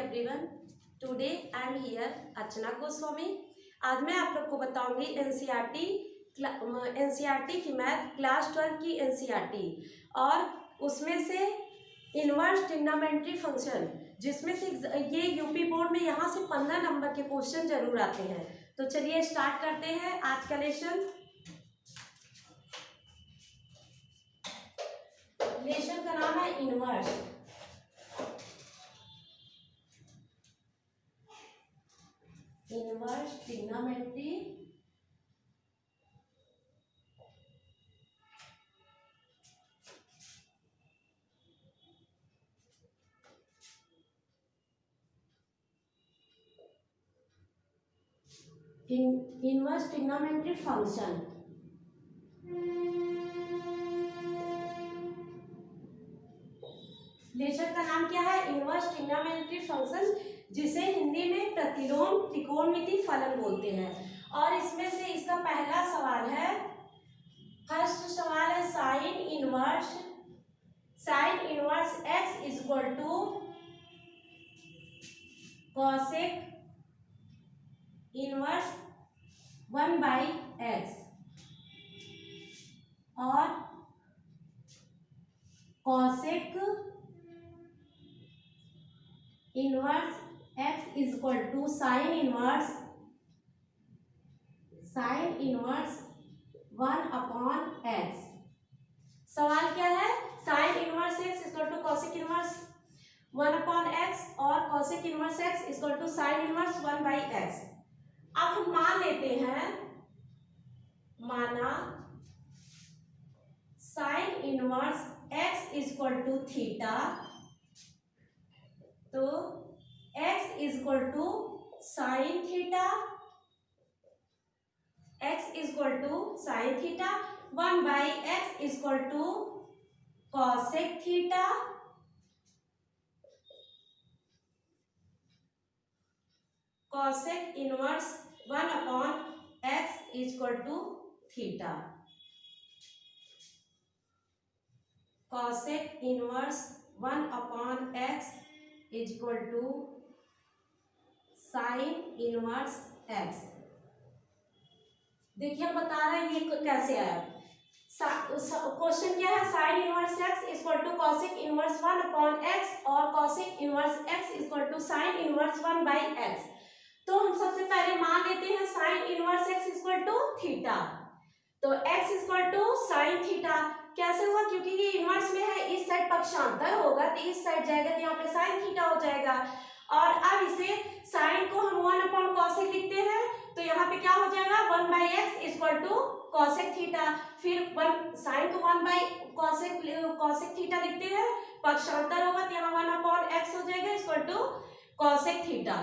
Everyone, today I am here Archana Goswami. आज मैं आप लोग को बताऊंगी एनसीईआरटी की मैथ क्लास 12 की एनसीईआरटी और उसमें से इनवर्स ट्रिग्नोमेट्री फंक्शन, जिसमें से ये यूपी बोर्ड में यहाँ से 15 नंबर के क्वेश्चन जरूर आते हैं। तो चलिए स्टार्ट करते हैं आज का लेसन का नाम है inverse. Inverse trigonometry inverse trigonometry function. Lecture का नाम क्या है? इनवर्स ट्रिग्नोमेट्री फंक्शन, जिसे हिंदी में प्रतिलोम त्रिकोणमिति फलन बोलते हैं। और इसमें से इसका पहला सवाल है, फर्स्ट सवाल है sine inverse x equal to cosec inverse 1/x और cosec inverse x equal to sine inverse 1/x। सवाल क्या है? Sine inverse x equal to cosec inverse 1/x और cosec inverse x equal to sine inverse 1/x। अब हम मान लेते हैं, माना sine inverse x equal to theta, तो x equal to sine theta, x equal to sine theta 1/x equal to cosec theta cosec inverse 1/x equal to theta. Cosec inverse 1/x equal to sine inverse x। देखिए हम बता रहे हैं ये कैसे आया। Question क्या है? Sine inverse x equal to cosec inverse 1/x और cosec inverse x equal to sine inverse 1/x। तो हम सबसे पहले मान लेते हैं sine inverse x equal to theta. तो x equal to sine theta कैसे हुआ? क्योंकि ये इनवर्स में है, इस साइड पक्षांतर होगा तो इस साइड जाएगा तो यहाँ पे साइन थीटा हो जाएगा। और अब इसे साइन को हम 1/cosec लिखते हैं, तो यहाँ पे क्या हो जाएगा? 1/x equal to cosec theta. फिर साइन को 1/cosec थीटा लिखते हैं, पक्षांतर होगा तो यहाँ 1/x हो जाएगा इक्वल टू कॉसेक थीटा।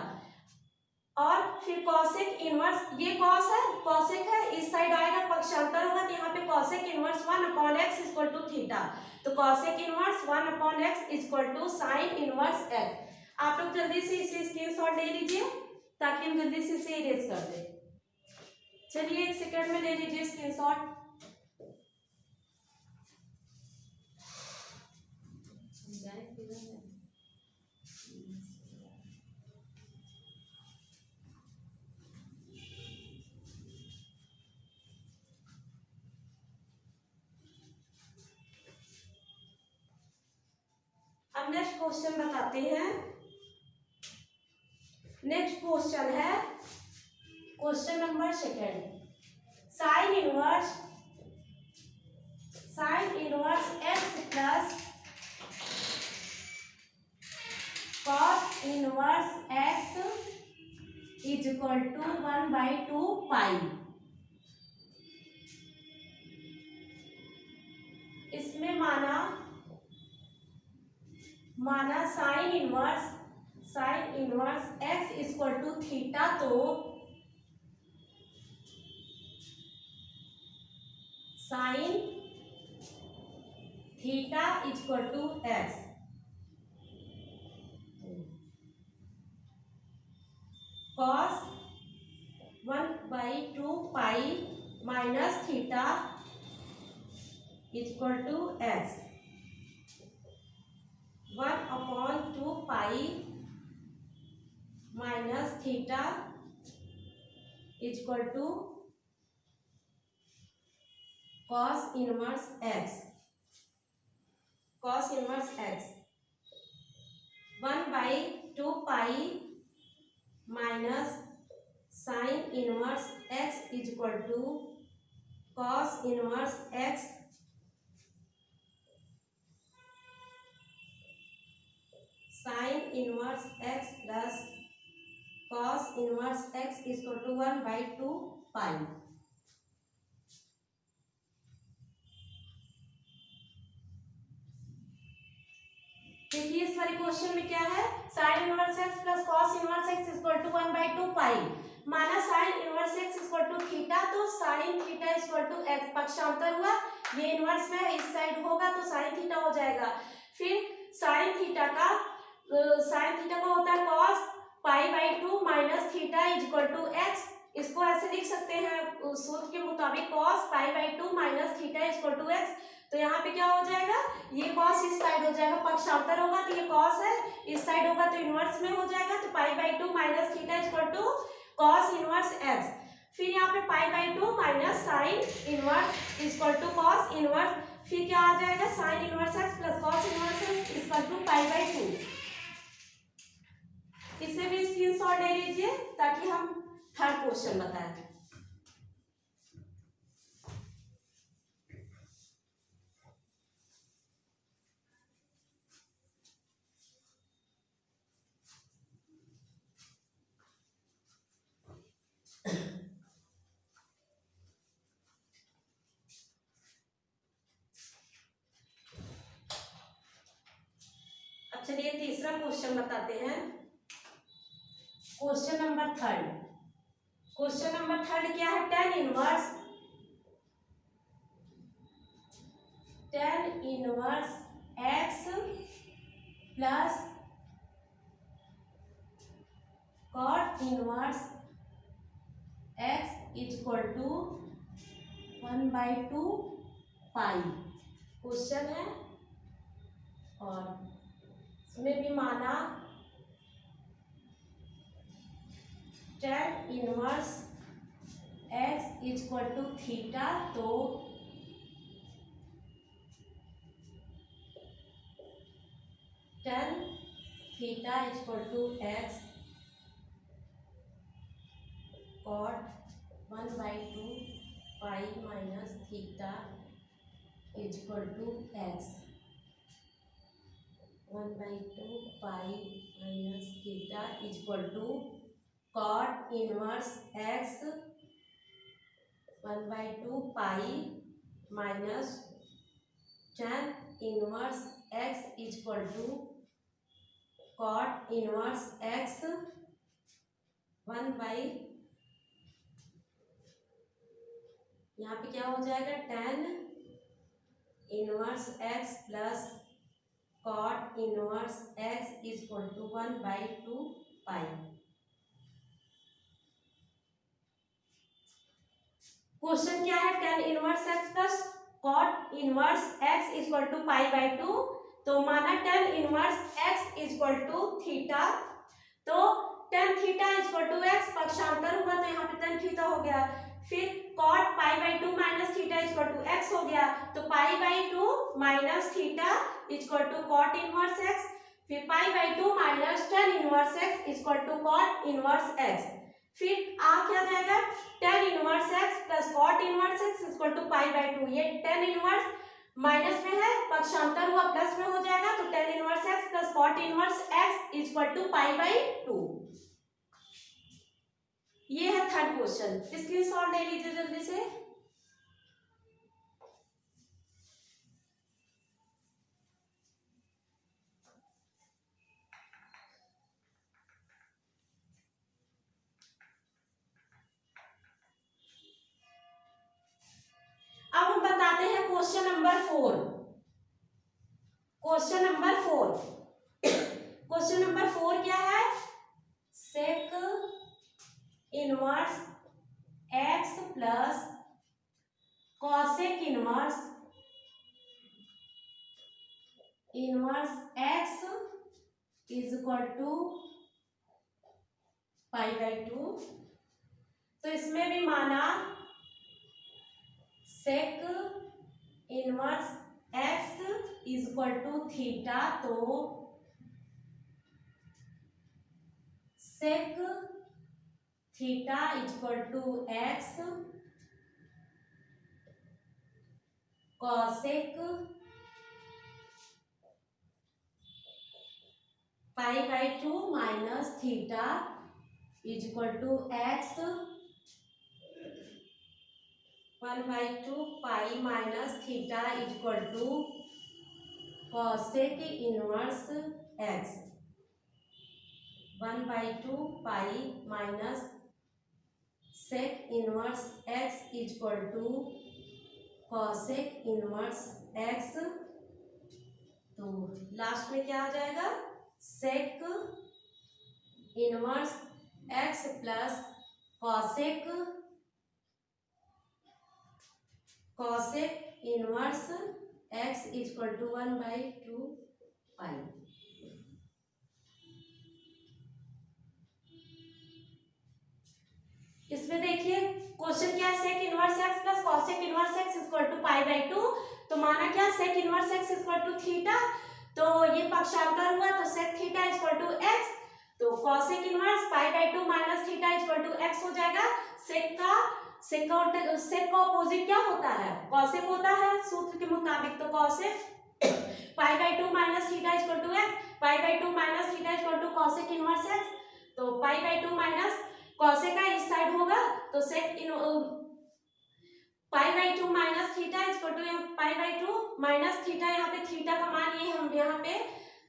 और फिर कॉसेक इनवर्स, ये कॉस है, कॉसेक है, इस साइड आएगा पक्षांतर होगा तो यहाँ पे cosec inverse 1/x equal to theta. तो cosec inverse 1/x equal to sine inverse x। आप लोग जल्दी से इसे स्क्रीनशॉट ले लीजिए ताकि हम जल्दी से इसे इरेज कर दें। चलिए 1 सेकंड में ले लीजिए स्क्रीनशॉट। अब नेक्स्ट क्वेश्चन बताते हैं। नेक्स्ट क्वेश्चन है question number 2। Sine inverse x plus cos inverse x equal to 1/2 pi. इसमें माना sine inverse x equal to theta, तो sine theta equal to x। Cos 1/2 pi minus theta equal to x। 1/2 pi theta is equal to cos inverse x, cos inverse x 1/2 pi minus sine inverse x is equal to cos inverse x sine inverse x plus cos inverse x is equal to 1/2 pi. देखिए इस वाले question में क्या है, sine inverse x plus cos inverse x is equal to 1/2 pi. माना sine inverse x is equal to theta, तो sine theta is equal to x, पक्षांतर हुआ, ये इनवर्स में है, इस साइड होगा तो साइन थीटा हो जाएगा। फिर साइन थीटा का होता है cos pi minus theta is equal to x. इसको ऐसे लिख सकते हैं सूत्र के मुताबिक, cos pi minus theta is equal to x. तो यहाँ पे क्या हो जाएगा, ये कॉस इस साइड हो जाएगा, पक्षांतर होगा तो ये कॉस है, इस साइड होगा तो इनवर्स में हो जाएगा, तो pi minus theta is equal to cos inverse x. फिर यहाँ पे pi minus sine inverse is equal to cos inverse, फिर क्या आ जाएगा, sine inverse x plus cos inverse x is equal to pi. इससे भी स्क्रीनशॉट ले लीजिए ताकि हम थर्ड क्वेश्चन बताएं। अब चलिए तीसरा क्वेश्चन बताते हैं। Question number third, question number third क्या है, tan inverse x plus cot inverse x is equal to 1/2 pi. Question है और इसमें भी माना tan inverse x is equal to theta, तो tan theta is equal to x cot 1/2 pi minus theta is equal to x 1/2 pi minus theta is equal to cot inverse x 1/2 pi minus tan inverse x is equal to cot inverse x 1/, यहाँ पे क्या हो जाएगा, tan inverse x plus cot inverse x is equal to 1/2 pi. Question क्या है, tan inverse x plus cot inverse x is equal to pi. तो माना tan inverse x is equal to theta, तो tan theta is equal to x, पक्षांतर हुआ तो यहाँ पे tan थीटा हो गया। फिर cot पाई/2 minus theta is equal to x हो गया, तो pi minus theta is equal to cot inverse x, फिर pi minus tan inverse x is equal to cot inverse x। फिर आ क्या जाएगा, tan inverse x plus cot inverse x is equal to pi. ये tan inverse minus में है, पक्षांतर हुआ प्लस में हो जाएगा, तो tan inverse x plus cot inverse x is equal to pi. ये है थर्ड क्वेश्चन, स्क्रीनशॉट ले लीजिए जल्दी से। अब हम बताते हैं question number 4। Question number 4, question number 4 क्या है, sec inverse x plus cosec inverse x is equal to pi by 2। तो इसमें भी माना sec inverse x is equal to theta, तो sec theta is equal to x cosec pi by 2 minus theta is equal to x 1/2 pi minus theta is equal to cosec inverse x 1/2 pi minus sec inverse x is equal to cosec inverse x. तो last में क्या आ जाएगा, sec inverse x plus cosec inverse x is equal to 1/2 pi. इसमें देखिए question क्या है, sec inverse x plus cosec inverse x equal to pi by 2। तो माना क्या, sec inverse x equal to theta, तो ये पक्षांतर हुआ तो sec theta equal to x, तो cosec inverse pi by 2 minus theta equal to x हो जाएगा। सेक का ऑपोजिट क्या होता है, कॉसेक होता है सूत्र के मुताबिक, तो cosec pi by 2 minus theta equal to x, pi by 2 minus theta equal to cosec inverse x. तो पाई बाई 2 माइनस कॉसेक का इस साइड होगा तो sec in pi by 2 minus theta equal to pi by 2 minus theta, यहाँ पे theta का मान ये हम यहाँ पे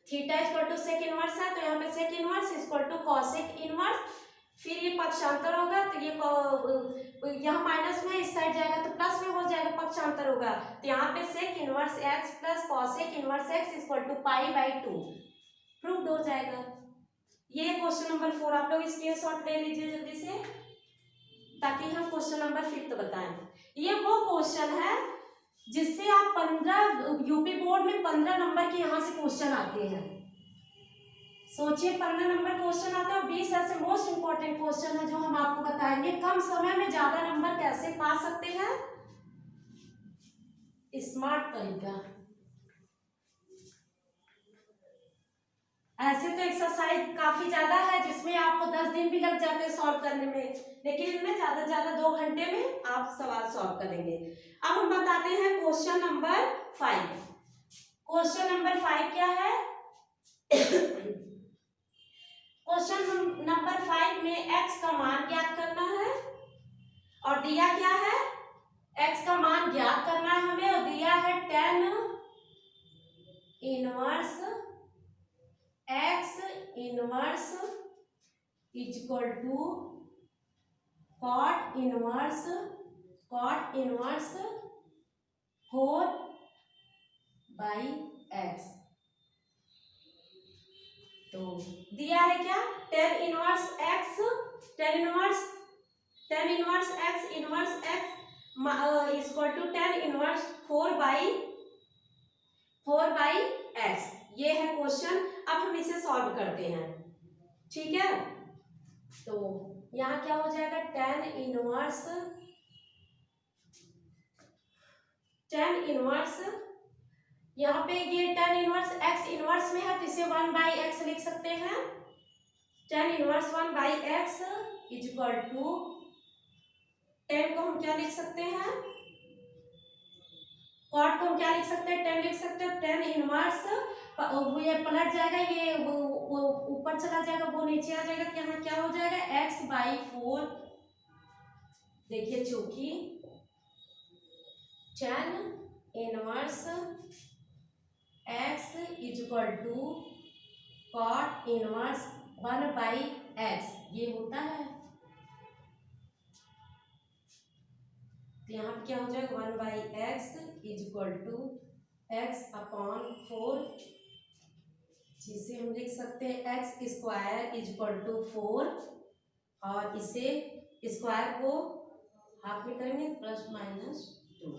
theta equal to sec inverse है, तो यहाँ पे sec inverse equal to cosec inverse, फिर ये पक्षांतर होगा तो ये यहाँ माइनस में इस साइड जाएगा तो प्लस में हो जाएगा, पक्षांतर होगा, तो यहाँ पे sec inverse x plus cosec inverse x equal to pi by 2 proved हो जाएगा। ये क्वेश्चन नंबर 4, आप लोग स्क्रीनशॉट ले लीजिए जल्दी से ताकि हम क्वेश्चन नंबर 5 बताएं। ये वो क्वेश्चन है जिससे आप 15 यूपी बोर्ड में 15 नंबर के यहाँ से क्वेश्चन आते हैं। सोचिए 15 नंबर क्वेश्चन आता है और 20 ऐसे मोस्ट इंपॉर्टेंट क्वेश्चन है जो हम आपको बताएंगे कम समय में ज्यादा नंबर कैसे पा सकते हैं, स्मार्ट तरीका। ऐसे तो एक्सरसाइज काफी ज्यादा है जिसमें आपको 10 दिन भी लग जाते हैं सॉल्व करने में, लेकिन इनमें ज्यादा से ज्यादा 2 घंटे में आप सवाल सॉल्व करेंगे। अब हम बताते हैं क्वेश्चन नंबर 5। क्वेश्चन नंबर 5 क्या है, क्वेश्चन नंबर 5 में x का मान ज्ञात करना है और दिया क्या है, x का मान ज्ञात करना है हमें और दिया है tan inverse x inverse is equal to cot inverse 4/x। तो दिया है क्या, tan inverse x inverse x equal to tan inverse 4/x। ये है क्वेश्चन। अब हम इसे सॉल्व करते हैं, ठीक है। तो यहाँ क्या हो जाएगा, tan इनवर्स यहाँ पे ये tan इनवर्स x इनवर्स में है तो इसे 1/x लिख सकते हैं। tan inverse 1/x is equal to tan को हम क्या लिख सकते हैं, cot को हम क्या लिख सकते हैं, tan लिख सकते हैं। tan इनवर्स ये पलट जाएगा, ये वो ऊपर चला जाएगा, वो नीचे आ जाएगा, तो यहाँ क्या हो जाएगा x/4। देखिए चूंकि tan inverse x is equal to cot inverse 1/x ये होता है, तो यहाँ पे क्या हो जाएगा 1/x is equal to x/4, जिसे हम लिख सकते हैं x² इज इक्वल टू 4 और इसे स्क्वायर को हाफ में करेंगे +-2।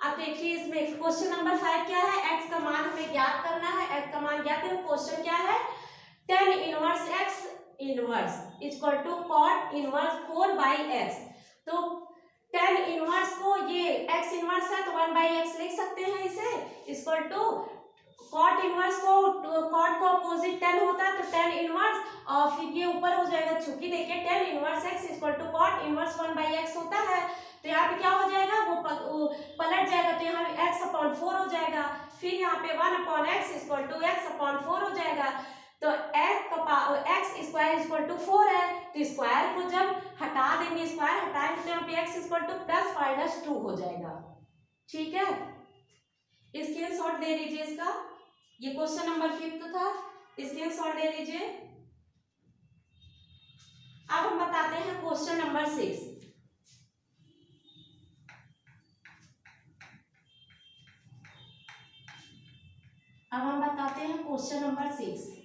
अब देखिए इसमें क्वेश्चन नंबर 5 क्या है, x का मान हमें ज्ञात करना है। x का मान ज्ञात है, क्वेश्चन क्या है, tan inverse x inverse equal to cot inverse 4/x। तो tan इनवर्स को ये x इनवर्स है तो 1/x लिख सकते हैं इसे इक्वल टू कॉट इनवर्स को कॉट को अपोजिट tan होता है तो tan इनवर्स और फिर ये ऊपर हो जाएगा चूंकि देखिए tan inverse x equal to cot inverse 1/x होता है तो यहाँ पे क्या हो जाएगा वो पलट जाएगा तो यहाँ पे x/4 हो जाएगा फिर यहाँ पे 1/x इक्वल टू x/4 हो जाएगा तो x स्क्वायर इक्वल टू 4 है तो स्क्वायर को जब हटा देंगे स्क्वायर हटाएंगे तो यहाँ पे x इक्वल टू +-2 हो जाएगा। ठीक है स्क्रीनशॉट ले लीजिए इसका ये क्वेश्चन नंबर 5 था स्क्रीनशॉट ले लीजिए। अब हम बताते हैं क्वेश्चन नंबर 6। अब हम बताते हैं क्वेश्चन नंबर 6।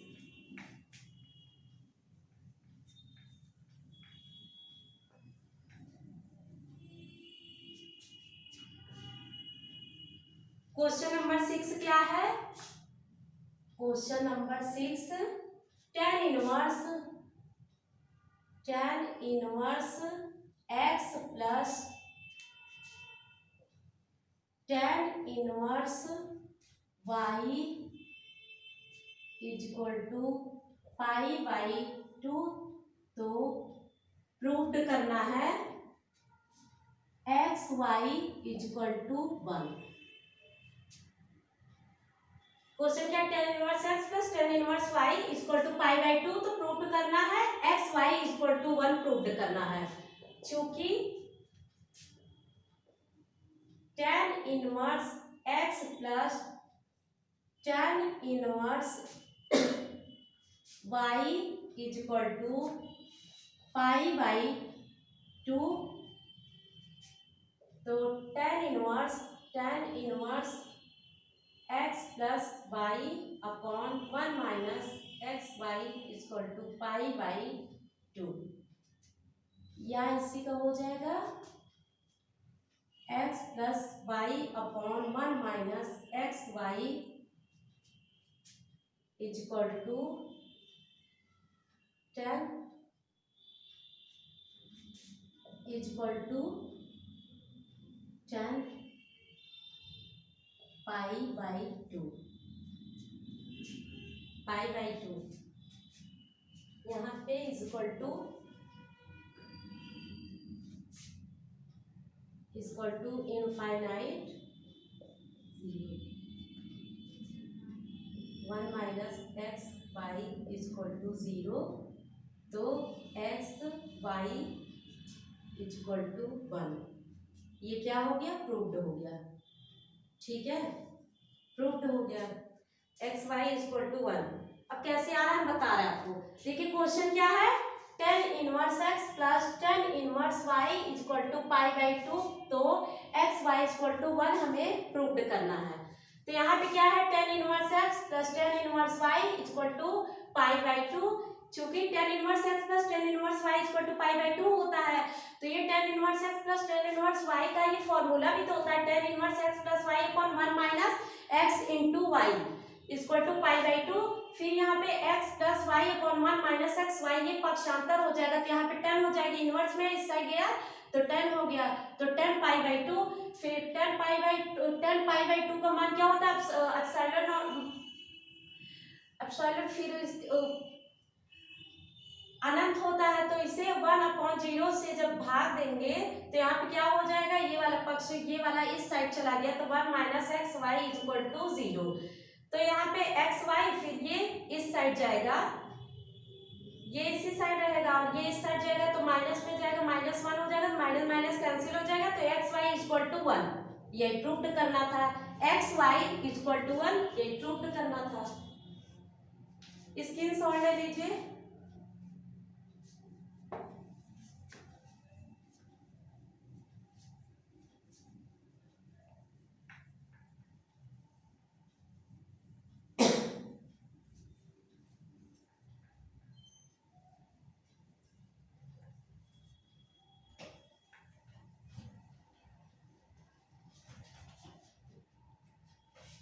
क्वेश्चन नंबर 6 क्या है question number 6 tan inverse x plus tan inverse y equal to π/2 तो प्रूव्ड करना है x y equal to 1। Question क्या tan inverse x plus tan inverse y equal to π/2 तो प्रूव्ड करना है x y equal to 1 proved करना है क्योंकि tan inverse x plus tan inverse y equal to π/2 तो tan inverse x plus y upon 1 minus x y equal to π/2 या इसी का हो जाएगा x plus y upon 1 minus x y equal to 10 equal to 10 π/2 यहाँ पे equal to infinite 1 minus x y equal to 0 तो x y equal to 1 ये क्या हो गया प्रूव्ड हो गया। ठीक है प्रूव्ड हो गया एक्स वाई इक्वल टू 1। अब कैसे आ रहा है हम बता रहे हैं आपको। देखिए क्वेश्चन क्या है tan inverse x plus tan inverse y equal to π/2 तो x y इक्वल टू 1 हमें प्रूव्ड करना है। तो यहाँ पे क्या है tan inverse x plus tan inverse y equal to π/2 चूंकि tan inverse x plus tan inverse y equal to π/2 होता है तो ये tan inverse x plus tan inverse y का ये फॉर्मूला भी तो होता है tan inverse x plus y upon 1 minus x into y equal to π/2 फिर यहाँ पे x plus y upon 1 minus x y ये पक्षांतर हो जाएगा तो यहाँ पे 10 हो जाएगी इनवर्स में इस साइड गया तो 10 हो गया तो 10 π/2 फिर 10 π/2 का मान क्या होता है एप्सिलॉन फिर अनंत होता है तो इसे 1/0 से जब भाग देंगे तो यहाँ पे क्या हो जाएगा ये वाला पक्ष ये वाला इस साइड चला गया तो 1 minus x y equal to 0 तो यहाँ पे एक्स वाई फिर ये इस साइड जाएगा ये इसी साइड रहेगा और ये इस साइड जाएगा तो माइनस में जाएगा -1 हो जाएगा माइनस माइनस कैंसिल हो जाएगा तो एक्स वाई इक्वल टू 1 ये प्रूव्ड करना था एक्स वाई इक्वल टू 1 ये प्रूव्ड करना था। स्क्रीनशॉट ले लीजिए।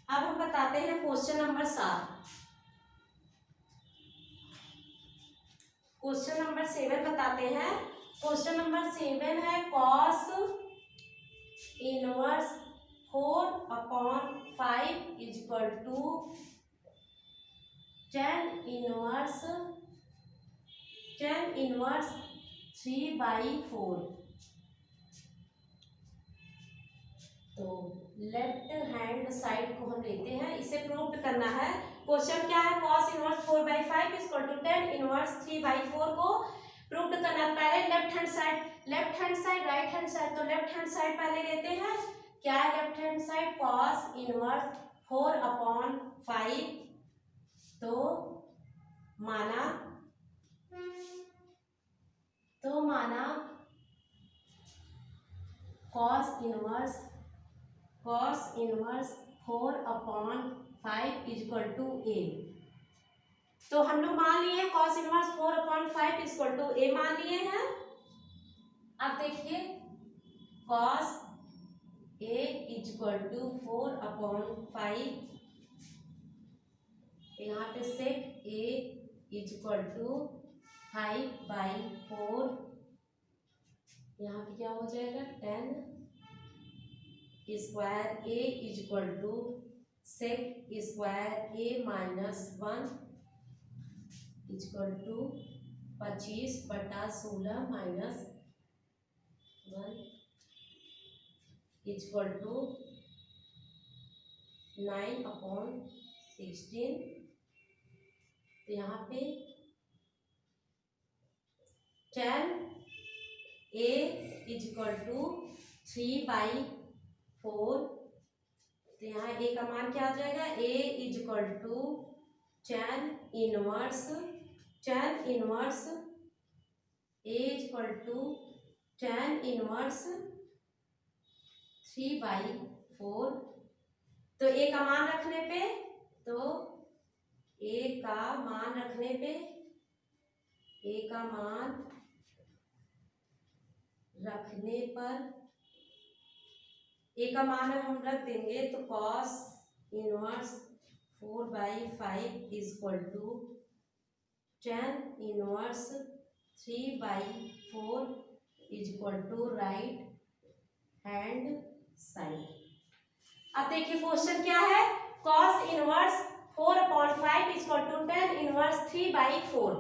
अब हम बताते हैं क्वेश्चन नंबर 7। क्वेश्चन नंबर 7 बताते हैं। क्वेश्चन नंबर 7 है cos inverse 4/5 is equal to tan inverse 3/4। तो लेफ्ट हैंड साइड को हम लेते हैं, इसे प्रूव करना है। क्वेश्चन क्या है, cos inverse 4/5 is equal to tan inverse 3/4 को प्रूव करना है। पहले left hand side right hand side, तो लेफ्ट हैंड साइड पहले लेते हैं। क्या है left hand side, cos inverse 4/5, तो माना cos inverse 4/5 is equal to a। तो हम लोग मान लिए cos inverse 4/5 is equal to a मान लिए हैं। अब देखिए cos a is equal to 4/5, यहाँ पे sec a is equal to 5/4, यहाँ पे क्या हो जाएगा, 10 square a is equal to sec square a minus 1 is equal to 25/16 minus 1 is equal to 9/16। तो यहाँ पे 10 a इज इक्वल टू 3/4। तो यहाँ a का मान क्या आ जाएगा, a is equal to tan inverse a is equal to tan inverse 3/4। तो a का मान रखने पे, a का मान हम रख देंगे, तो cos inverse 4/5 is equal to tan inverse 3/4 is equal to right hand side. अब देखिए क्वेश्चन क्या है, cos inverse 4/5 is equal to tan inverse 3/4।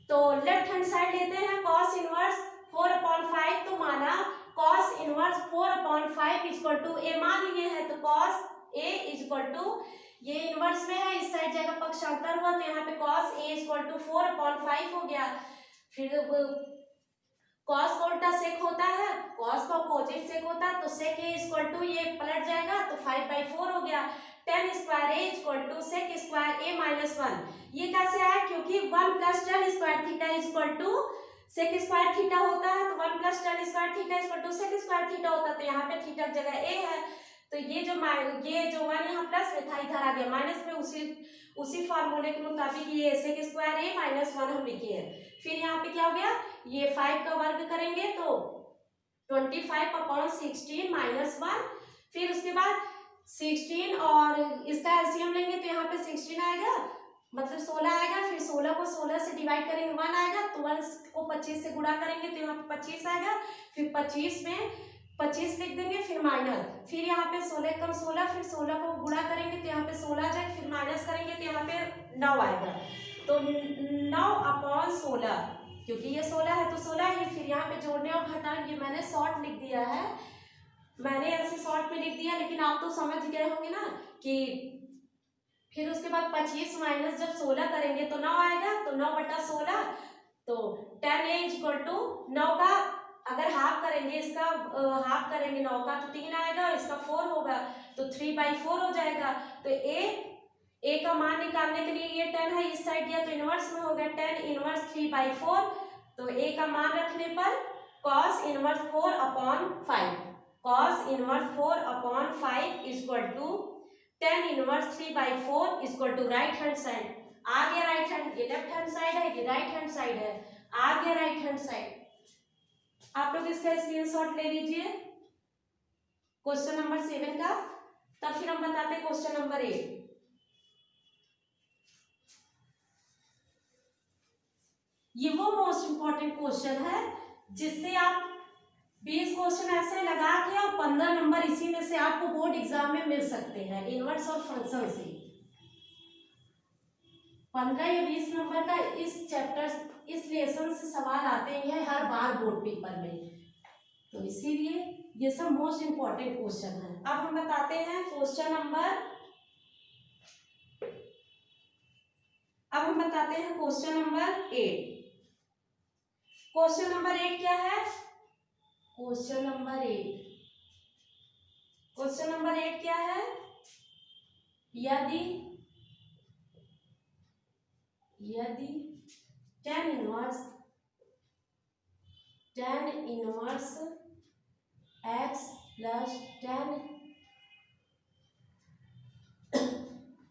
तो लेफ्ट हैंड साइड लेते हैं, cos इनवर्स 4/5, तो माना cos inverse 4/5 is equal to a मान लिए हैं। तो cos a is equal to, ये इनवर्स में है, इस साइड जगह पक्षांतर हुआ, तो यहाँ पे cos a is equal to 4/5 हो गया। फिर cos का उल्टा sec होता है, cos का अपोजिट sec होता है, तो sec a is equal to, ये पलट जाएगा तो 5/4 हो गया। tan square a is equal to sec square a minus 1। ये कैसे आया, क्योंकि 1 plus tan square theta is equal to sec square theta होता है, तो 1 plus tan square theta is equal to sec square theta होता है। तो यहाँ पे थीटा की जगह a है, तो ये जो 1 यहाँ प्लस में था इधर आ गया माइनस में, उसी फार्मूले के मुताबिक ये sec स्क्वायर a माइनस 1 हम लिखे हैं। फिर यहाँ पे क्या हो गया, ये 5 का वर्ग करेंगे तो 25/16 माइनस 1। फिर उसके बाद 16 और इसका एलसीएम लेंगे, तो यहाँ पे 16 आएगा, मतलब 16 आएगा। फिर 16 को 16 से डिवाइड करेंगे 1 आएगा, तो 1 को 25 से गुणा करेंगे, तो यहाँ पे 25 आएगा। फिर 25 में 25 लिख देंगे, फिर माइनस, फिर यहाँ पे 16 कम 16, फिर 16 को गुणा करेंगे तो यहाँ पे 16 आ जाएगा, फिर माइनस करेंगे तो यहाँ पे 9 आएगा। तो 9/16, क्योंकि ये 16 है तो 16 ही। फिर यहाँ पे जोड़ने और घटाने, ये मैंने शॉर्ट लिख दिया है, मैंने ऐसे शॉर्ट में लिख दिया, लेकिन आप तो समझ गए होंगे ना कि फिर उसके बाद 25 माइनस जब 16 करेंगे तो 9 आएगा, तो 9/16। तो tan a is equal to 9 का अगर हाफ करेंगे, इसका हाफ करेंगे 9 का तो 3 आएगा, और इसका 4 होगा, तो 3/4 हो जाएगा। तो a का मान निकालने के लिए ये 10 है, इस साइड दिया तो इनवर्स में हो गया, tan इनवर्स 3/4। तो a का मान रखने पर cos inverse 4/5 is equal to tan inverse 3/4 is equal to right hand side. आ गया राइट हैंड, ये लेफ्ट हैंड साइड है, ये राइट हैंड साइड है, आ गया राइट हैंड साइड। आप लोग इसका स्क्रीनशॉट ले लीजिए क्वेश्चन नंबर 7 का। तब फिर हम बताते हैं क्वेश्चन नंबर 8। ये वो मोस्ट इम्पोर्टेंट क्वेश्चन है जिससे आप 20 क्वेश्चन ऐसे लगा के और 15 नंबर इसी में से आपको बोर्ड एग्जाम में मिल सकते हैं, इनवर्स और फंक्शन से। 15 या 20 नंबर का इस चैप्टर इस लेसन से सवाल आते हैं हर बार बोर्ड पेपर में, तो इसीलिए ये सब मोस्ट इम्पोर्टेंट क्वेश्चन है। अब हम बताते हैं क्वेश्चन नंबर, अब हम बताते हैं क्वेश्चन नंबर 8। क्वेश्चन नंबर 8 क्या है? क्वेश्चन नंबर 8, क्वेश्चन नंबर 8 क्या है? यदि यदि tan inverse x plus tan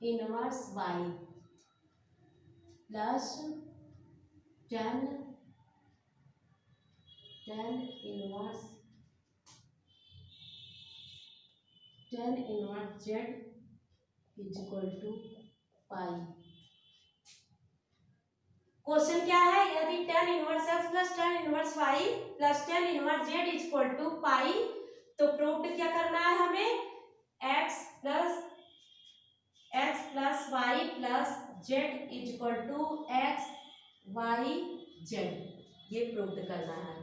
inverse y plus tan inverse z is equal to pi. Question क्या है? यदि tan inverse x plus tan inverse y plus tan inverse z is equal to pi, तो proof क्या करना है हमें? x plus y plus z is equal to x y z, ये proof करना है।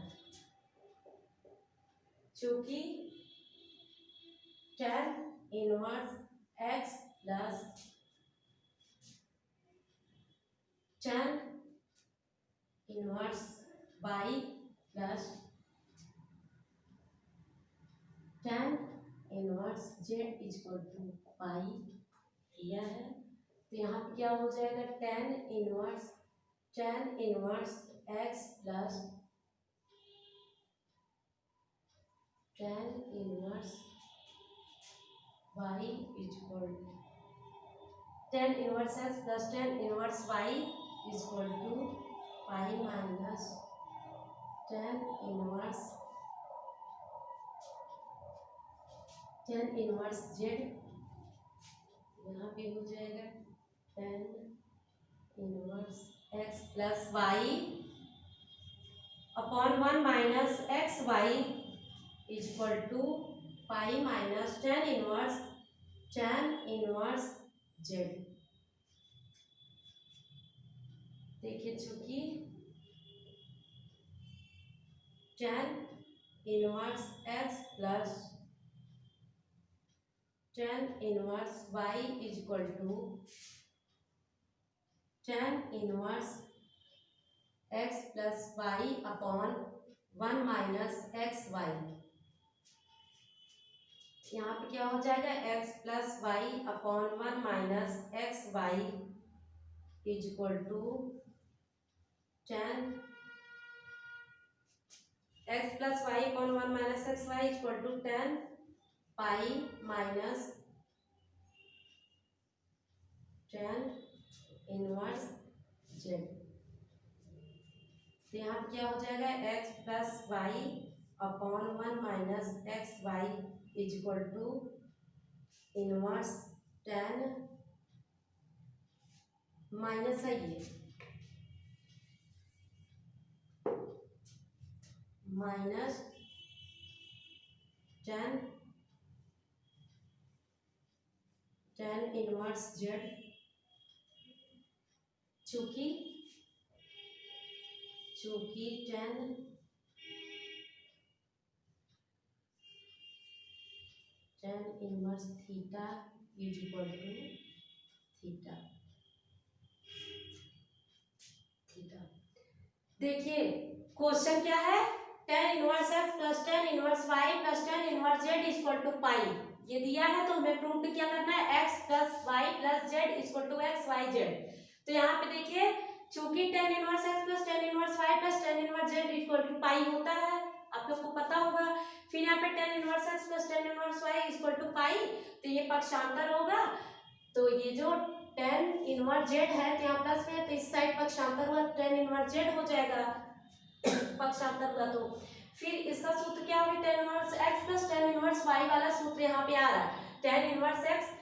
चूंकि tan inverse x plus tan inverse y plus tan inverse z is equal to pi दिया है, तो यहाँ पे क्या हो जाएगा? tan inverse x plus tan inverse y is equal to tan inverse x plus tan inverse y is equal to pi minus tan inverse z, यहाँ पे हो जाएगा tan inverse x plus y upon 1 minus x y is equal to pi minus tan inverse z। देखिए चूंकि tan inverse x plus tan inverse y is equal to tan inverse x plus y upon 1 minus x y, यहाँ पे क्या हो जाएगा? x plus y upon 1 minus x y is equal to tan x plus y upon 1 minus x y is equal to tan pi minus tan inverse z। तो यहाँ पे क्या हो जाएगा? x plus y upon 1 minus x y is equal to inverse tan minus है ये minus tan inverse z, चूंकि tan inverse theta is equal to theta. देखिए क्वेश्चन क्या है? tan inverse x plus tan inverse y plus tan inverse z is equal to pi, ये दिया है तो हमें प्रूफ क्या करना है? x plus y plus z is equal to x y z. तो यहाँ पे देखिए चूंकि tan inverse x plus tan inverse y plus tan inverse z is equal to pi होता है, आप लोग को पता होगा। फिर यहाँ पे tan inverse x plus tan inverse y is equal to pi, तो ये पक्षांतर होगा, तो ये जो tan इनवर्स z है तो यहाँ प्लस में, तो इस साइड पक्षांतर हुआ tan इनवर्स z हो जाएगा, पक्षांतर हुआ। तो फिर इसका सूत्र क्या होगा? tan inverse x plus tan inverse y वाला सूत्र यहाँ पे आ रहा है। tan inverse x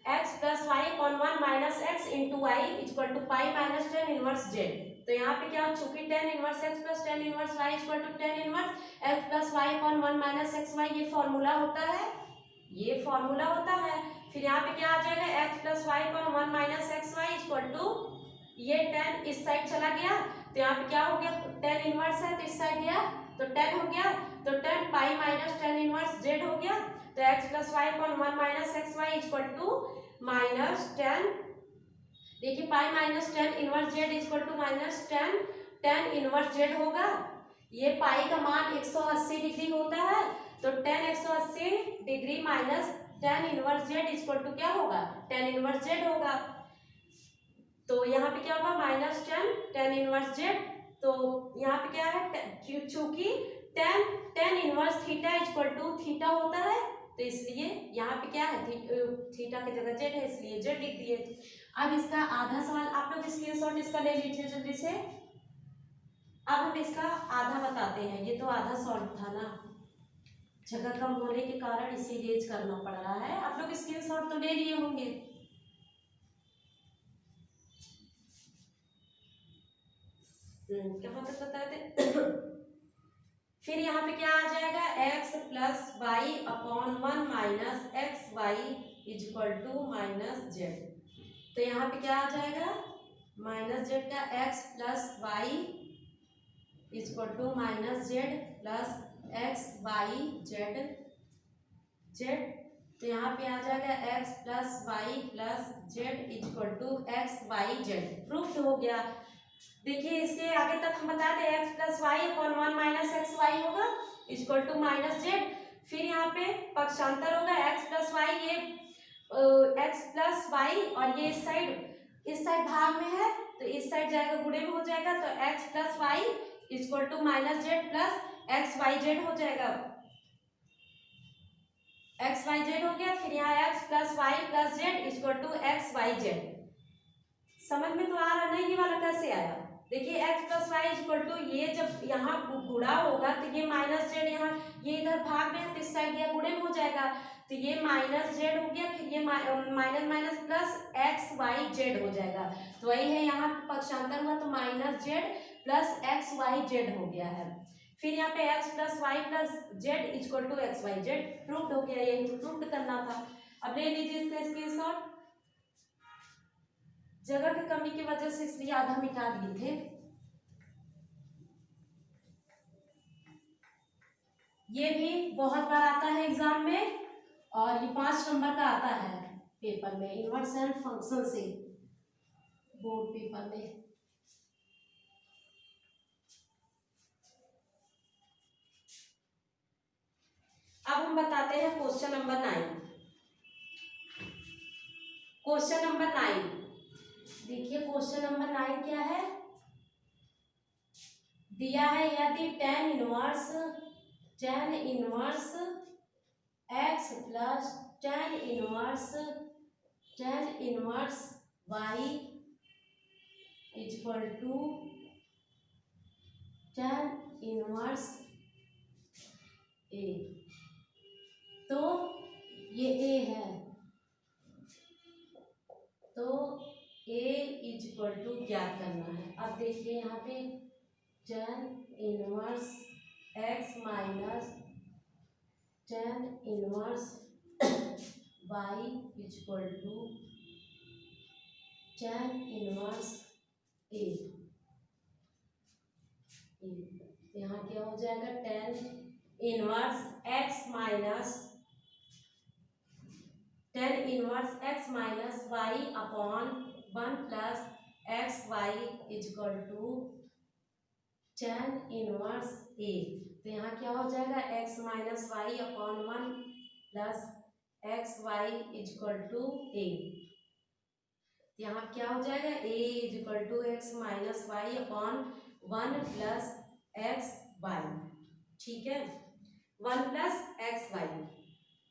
x plus y upon 1 minus x into y equal to pi minus tan inverse z. तो यहाँ पे क्या, चूंकि tan inverse x plus ten inverse y equal to ten inverse x plus y upon 1 minus x y, ये formula होता है, ये formula होता है। फिर यहाँ पे क्या आ जाएगा, x plus y upon 1 minus x y equal to, ये टेन इस साइड चला गया तो यहाँ पे क्या हो गया, टेन इनवर्स है तो इस साइड गया तो टेन हो गया, तो tan pi minus tan inverse z हो गया। तो x plus y upon 1 minus x y equal to minus tan, देखिए pi minus tan inverse z equal to minus tan tan inverse z होगा। ये पाई का मान 180 डिग्री होता है, तो tan 180 degree minus tan inverse z equal to क्या होगा, टेन इनवर्स जेड होगा। तो यहाँ पे क्या होगा, minus tan tan inverse z. तो यहाँ पे क्या है, चूंकि tan tan inverse theta equal to theta होता है, तो इसलिए यहाँ पे क्या है, थीटा की जगह जेड है, इसलिए जेड लिख दिए। अब इसका आधा सवाल आप लोग स्क्रीनशॉट इसका ले लीजिए जल्दी से। अब हम इसका आधा बताते हैं, ये तो आधा सॉल्व था ना, जगह कम होने के कारण इसीलिए करना पड़ रहा है। आप लोग स्क्रीनशॉट तो ले लिए होंगे। कहाँ तक बताते फिर यहाँ पे क्या आ जाएगा, x plus y upon 1 minus x y equal to minus z. तो यहाँ पे क्या आ जाएगा, माइनस जेड का x plus y equal to minus z plus x y z z. तो यहाँ पे आ जाएगा x plus y plus z equal to x y z. Proof हो गया। देखिए इसके आगे तक हम बता दें, x plus y upon 1 minus x y होगा इक्वल टू माइनस जेड। फिर यहाँ पे पक्षांतर होगा, एक्स प्लस वाई, ये एक्स प्लस वाई और ये इस साइड भाग में है तो इस साइड जाएगा, गुणे में हो जाएगा, तो x plus y equal to minus z plus x y z हो जाएगा, एक्स वाई जेड हो गया। फिर यहाँ x plus y plus z equal to x y z. समझ में तो आ रहा नहीं, ये वाला कैसे आया, देखिए x plus y equal to, ये जब यहाँ गुणा होगा तो ये माइनस जेड, यहाँ ये इधर भाग में है तो इस साइड ये गुणे में हो जाएगा, तो ये माइनस जेड हो गया, फिर ये minus minus plus x y z हो जाएगा। तो वही है, यहाँ पक्षांतर हुआ तो minus z plus x y z हो गया है। फिर यहाँ पे x plus y plus z equal to x y z proved हो गया, यही तो प्रूव्ड करना था। अब ले लीजिए इसका स्क्रीनशॉट। जगह की कमी की वजह से इसलिए आधा मिटा दिए थे। ये भी बहुत बार आता है एग्जाम में और ये 5 नंबर का आता है पेपर में, इनवर्स एंड फंक्शन से, बोर्ड पेपर में। अब हम बताते हैं क्वेश्चन नंबर 9। क्वेश्चन नंबर 9 देखिए, क्वेश्चन नंबर 9 क्या है, दिया है यदि tan inverse x plus tan inverse y equal to tan inverse a, तो ये a है, तो a इक्वल टू ज्ञात करना है। अब देखिए यहाँ पे tan inverse x minus tan inverse y equal to tan inverse a। यहाँ क्या हो जाएगा, tan inverse x minus tan inverse x minus y upon 1 plus x y equal to tan inverse a। तो यहाँ क्या हो जाएगा, x minus y upon 1 plus x y equal to a। यहाँ क्या हो जाएगा, a equal to x minus y upon 1 plus x y, ठीक है, 1 प्लस एक्स वाई।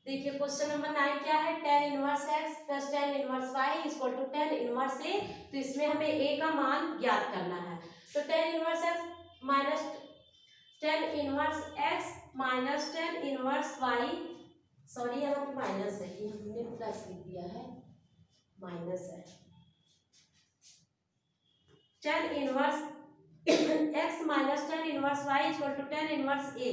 देखिए क्वेश्चन नंबर 9 क्या है, tan inverse x plus tan inverse y equal to tan inverse a। तो इसमें हमें a का मान ज्ञात करना है। तो tan inverse x minus tan inverse x minus tan inverse y, sorry यहाँ पे माइनस है, ये हमने प्लस लिख दिया है, माइनस है tan inverse x minus tan inverse y equal to tan inverse a।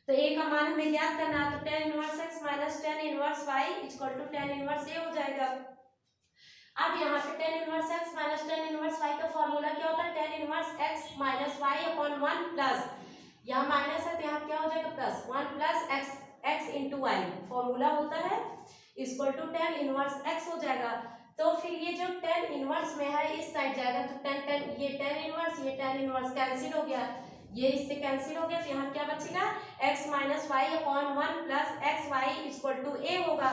तो a का मान हमें ज्ञात करना है, तो tan inverse x minus tan inverse y equal to tan inverse a हो जाएगा। अब यहाँ पे tan inverse x minus tan inverse y का फॉर्मूला क्या होता है, tan inverse x minus y upon 1 plus, यहाँ माइनस है तो यहाँ क्या हो जाएगा plus, 1 plus x into y formula होता है equal to tan inverse x हो जाएगा। तो फिर ये जो tan इनवर्स में है इस साइड जाएगा, तो ये tan इनवर्स कैंसिल हो गया, ये इससे कैंसिल हो गया, तो यहाँ क्या बचेगा x minus y upon 1 plus x y equal to a होगा।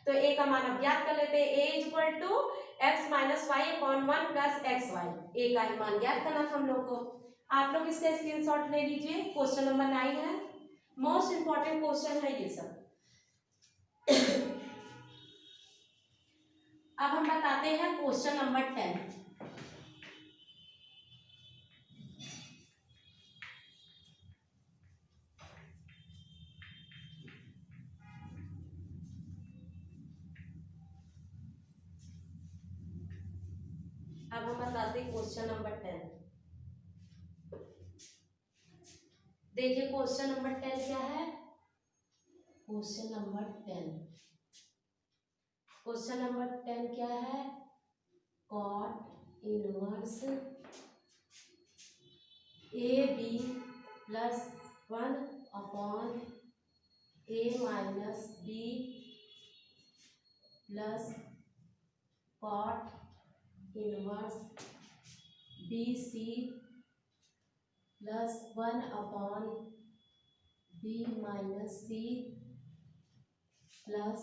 तो a का मान अब ज्ञात कर लेते हैं, a equal to x minus y upon 1 plus x y, a का ही मान ज्ञात करना था हम लोग को। आप लोग इसका स्क्रीनशॉट ले लीजिए, क्वेश्चन नंबर 9 है, मोस्ट इंपॉर्टेंट क्वेश्चन है ये सब। अब हम बताते हैं क्वेश्चन नंबर 10। अब हम बताते हैं क्वेश्चन नंबर 10। देखिए क्वेश्चन नंबर 10 क्या है, क्वेश्चन नंबर 10 क्या है, cot inverse A B plus 1 upon A minus B plus cot inverse B C plus 1 upon B minus C plus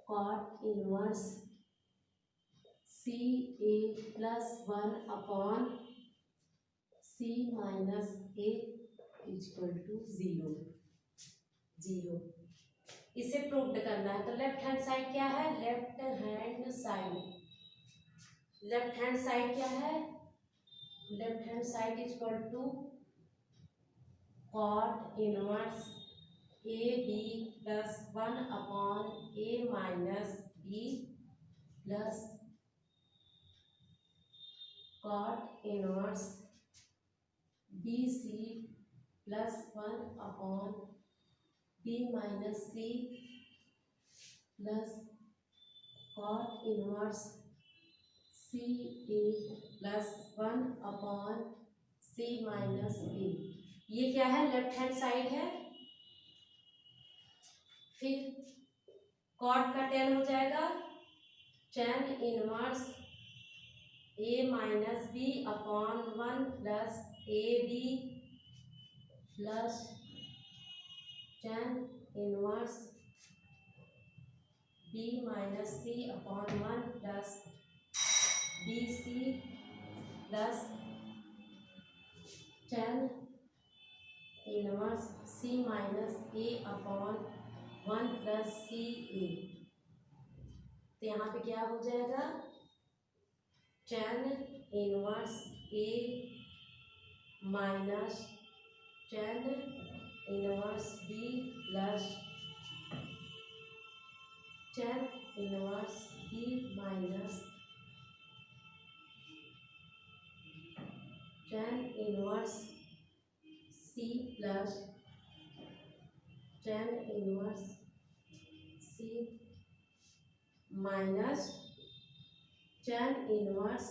cot inverse C A plus 1 upon C minus a equal to 0। इसे prove करना है, तो left hand side क्या है, left hand side क्या है, left hand side equal to cot inverse A B plus 1 upon A minus B plus cot inverse B C plus 1 upon B minus C plus cot inverse C A plus 1 upon C minus a. ये क्या है, left hand side है। फिर cot का tan हो जाएगा tan inverse A minus b upon 1 plus A B plus tan inverse B minus C upon 1 plus B C plus tan inverse c minus A upon 1 plus सी ए। तो यहाँ पे क्या हो जाएगा, tan inverse A minus tan inverse B plus tan inverse B minus tan inverse C plus tan inverse c minus tan inverse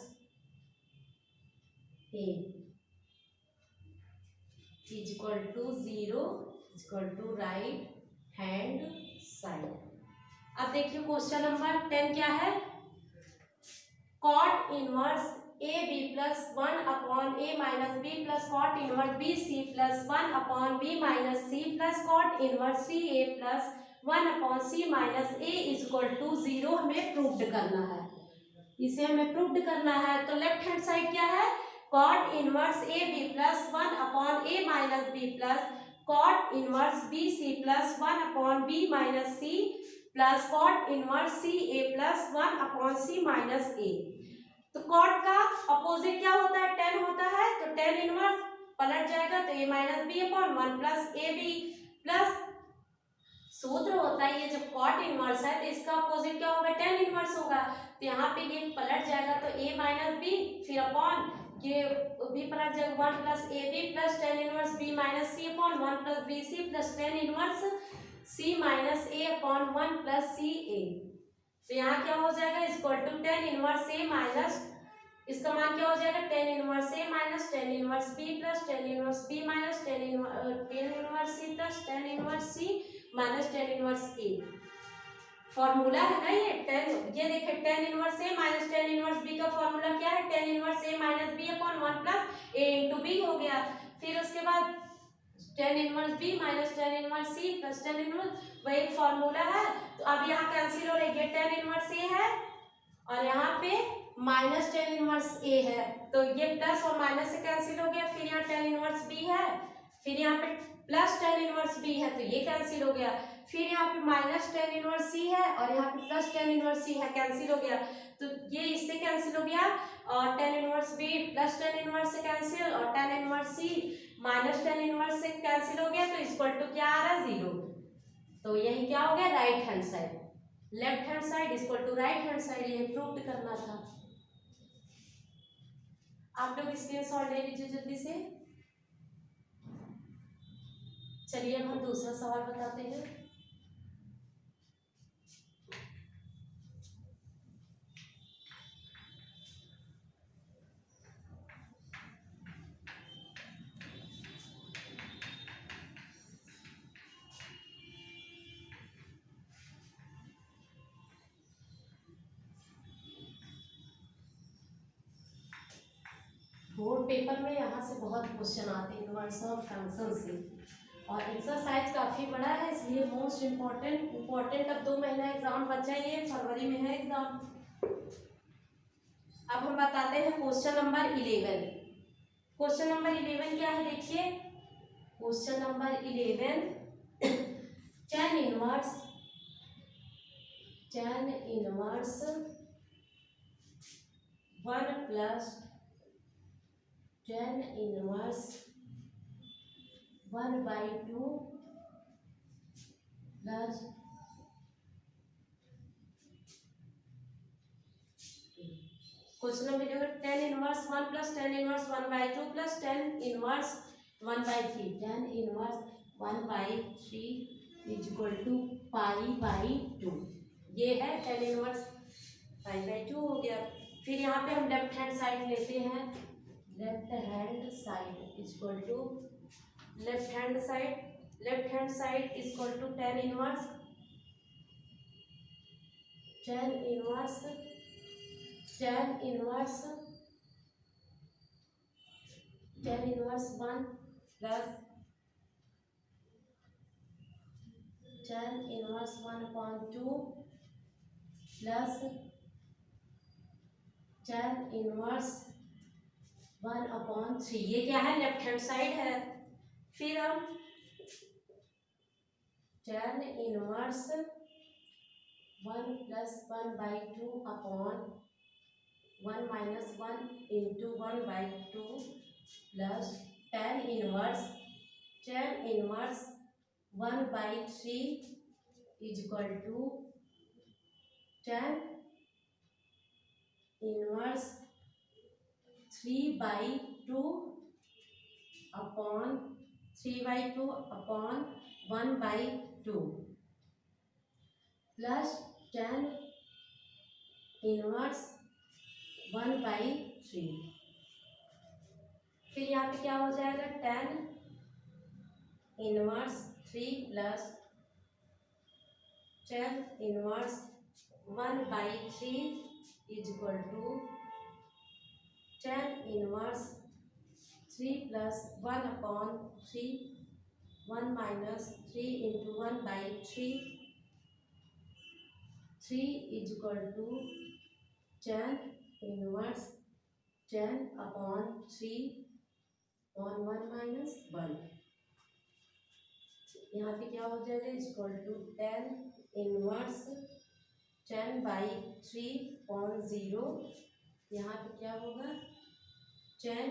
a equal to 0 equal to right hand side. अब देखिए question number 10 क्या है, cot inverse A B plus 1 upon A minus B plus cot inverse B C plus 1 upon B minus C plus cot inverse C A plus 1 upon C minus a equal to 0 हमें proved करना है, इसे हमें proved करना है। तो left hand side क्या है, cot inverse A B plus 1 upon A minus B plus cot inverse B C plus 1 upon B minus C plus cot inverse C A plus 1 upon C minus A. तो cot का opposite क्या होता है, tan होता है, तो tan inverse पलट जाएगा तो a minus b upon 1 plus A B plus सूत्र होता है ये जब कॉट इनवर्स है तो इसका अपोजिट क्या होगा, टेन इनवर्स होगा। तो यहाँ पे ये पलट जाएगा तो a माइनस बी, फिर अपॉन ये b पलट जाएगा 1 plus A B plus ten inverse b minus C upon 1 plus B C plus ten inverse c minus A upon 1 plus सी ए। तो यहाँ क्या हो जाएगा, equal to ten inverse A minus, इसका मान क्या हो जाएगा, ten inverse A minus tan inverse B plus ten inverse B minus tan inverse C plus ten inverse c minus tan inverse a. Formula है ना ये टेन, ये देखिए टेन इनवर्स ए माइनस टेन इनवर्स बी का formula क्या है, tan inverse A minus b upon 1 plus a into b हो गया। फिर उसके बाद tan inverse B minus tan inverse सी प्लस टेन इनवर्स, वही फॉर्मूला है। तो अब यहाँ कैंसिल हो रही है, टेन इनवर्स ए है और यहाँ पे माइनस टेन इनवर्स ए है, तो ये प्लस और माइनस से कैंसिल हो गया। फिर यहाँ टेन इनवर्स बी है, फिर यहाँ पे प्लस टेन इनवर्स बी है तो ये कैंसिल हो गया। फिर यहाँ पे माइनस टेन इनवर्स सी है और यहाँ पे प्लस टेन इनवर्स सी है, कैंसिल हो गया। तो ये इससे कैंसिल हो गया और tan inverse B plus ten inverse से कैंसिल और tan inverse c minus tan inverse से कैंसिल हो गया। तो इक्वल टू क्या आ रहा है, 0। तो यही क्या हो गया, right hand side, left hand side equal to right hand side, ये प्रूव करना था। आप लोग स्क्रीनशॉट ले लीजिए जल्दी से। चलिए अब हम दूसरा सवाल बताते हैं। बोर्ड पेपर में यहाँ से बहुत क्वेश्चन आते हैं इनवर्स और फंक्शन से, और एक्सरसाइज काफ़ी बड़ा है इसलिए मोस्ट इम्पोर्टेंट अब 2 महीना एग्जाम बचा ही है, फरवरी में है एग्जाम। अब हम बताते हैं क्वेश्चन नंबर 11। क्वेश्चन नंबर 11 क्या है, देखिए question number 11, tan inverse 1 plus ten inverse 1/2 plus question number 10 inverse 1 plus ten inverse 1/2 plus ten inverse 1/3, tan inverse 1/3 is equal to π/2। ये है टेन इनवर्स π/2 हो गया। फिर यहाँ पे हम लेफ्ट हैंड साइड लेते हैं, left hand side is equal to left hand side is equal to ten inverse 1 plus ten inverse 1/2 plus ten inverse 1/3, ये क्या है, लेफ्ट हैंड साइड है। फिर हम ten inverse 1 plus 1/2 upon 1 minus 1 into 1/2 plus ten inverse 1/3 is equal to ten inverse 3/2 upon 1/2 plus ten inverse 1/3। फिर यहाँ पे क्या हो जाएगा, ten inverse 3 plus ten inverse 1/3 is equal to ten inverse 3 plus 1/3 1 minus 3 into 1/3 3 is equal to ten inverse 10/3 और 1 minus 1। यहाँ पे क्या हो जाएगा, इक्वल टू टेन इनवर्स 10/3/0। यहाँ पे क्या होगा, ten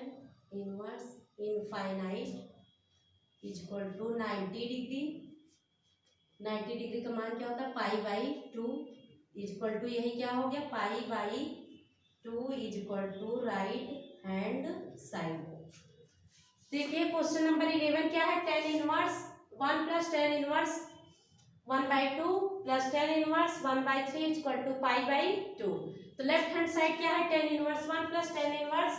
inverse infinite equal to 90 degree 90 degree का मान क्या होता है पाई बाई 2 इक्वल टू यही क्या हो गया pi by 2 equal to right hand side. देखिए क्वेश्चन नंबर 11 क्या है tan inverse 1 plus tan inverse 1/2 plus tan inverse 1/3 equal to pi by 2। तो लेफ्ट हैंड साइड क्या है tan inverse 1 plus tan inverse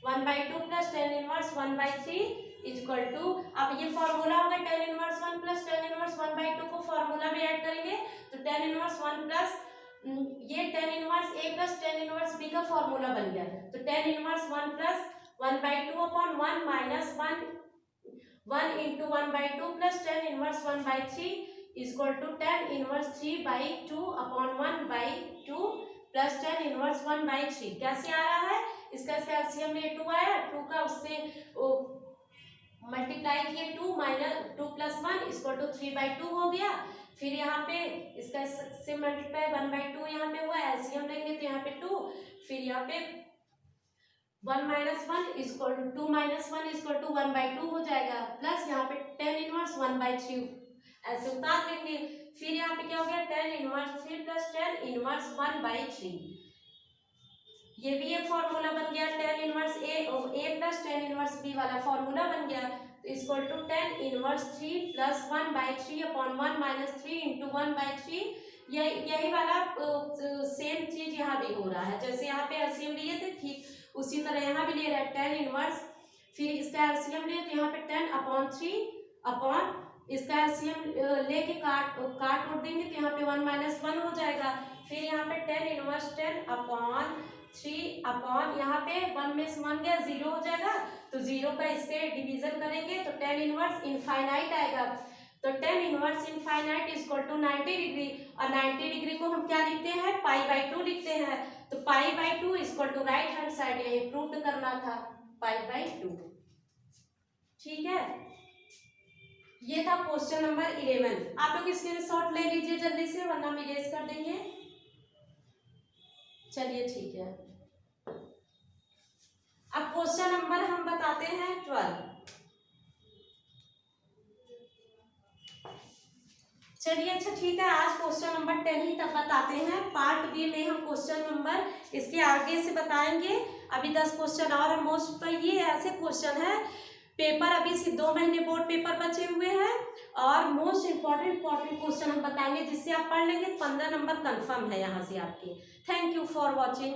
1/2 plus tan inverse 1/3 equal to, अब ये formula होगा tan inverse 1 plus tan inverse 1/2 को formula में add करेंगे तो tan इनवर्स 1 प्लस ये tan inverse a plus tan inverse b का फॉर्मूला बन गया। तो tan inverse 1 plus 1/2 upon 1 minus 1 into 1/2 plus tan inverse 1/3 equal to tan inverse 3/2 upon 1/2 plus tan inverse 1/3। कैसे आ रहा है इसका एलसीएम में 2 आया 2 का उससे मल्टीप्लाई किए 2 माइनस 2 प्लस 1 इक्वल टू 3/2 हो गया। फिर यहाँ पे इसका से मल्टीप्लाई 1/2 यहाँ पे हुआ एलसीएम लेंगे तो यहाँ पे 2 फिर यहाँ पे 1 minus 1 equal to 2 minus 1 equal to 1/2 हो जाएगा प्लस यहाँ पे tan इनवर्स 1/3 ऐसे उतार देंगे। फिर यहाँ पे क्या हो गया tan inverse 3 plus tan inverse 1/3 ये भी एक फॉर्मूला बन गया tan inverse a plus tan inverse b वाला फॉर्मूला बन गया। तो equal to tan inverse 3 plus 1/3 upon 1 minus 3 into 1/3 यही वाला सेम चीज यहाँ भी हो रहा है। जैसे यहाँ पे एलसीएम लिए थे ठीक उसी तरह यहाँ भी ले रहा है tan इनवर्स फिर इसका एलसीएम ले तो यहाँ पे 10/3 अपॉन इसका एलसीएम लेके काट उड़ देंगे तो यहाँ पे 1 माइनस 1 हो जाएगा। फिर यहाँ पे tan इनवर्स 10/3 अपॉन यहाँ पे 1 में से 1 गया 0 हो जाएगा तो 0 का इससे डिवीजन करेंगे तो tan इनवर्स इनफाइनाइट आएगा। तो tan inverse infinite equal to 90 degree और 90 डिग्री को हम क्या लिखते हैं π/2 लिखते हैं। तो π/2 equal to right hand side यही प्रूव करना था π/2। ठीक है ये था क्वेश्चन नंबर 11। आप लोग स्क्रीनशॉट ले लीजिए जल्दी से वरना हम इरेज कर देंगे। चलिए ठीक है अब क्वेश्चन नंबर हम बताते हैं 12। चलिए अच्छा ठीक है आज क्वेश्चन नंबर 10 ही तक बताते हैं। पार्ट बी में हम क्वेश्चन नंबर इसके आगे से बताएंगे। अभी 10 क्वेश्चन और मोस्ट पर ये ऐसे क्वेश्चन है पेपर अभी से 2 महीने बोर्ड पेपर बचे हुए हैं और मोस्ट इंपॉर्टेंट क्वेश्चन हम बताएंगे जिससे आप पढ़ लेंगे 15 नंबर कंफर्म है यहाँ से आपके। Thank you for watching.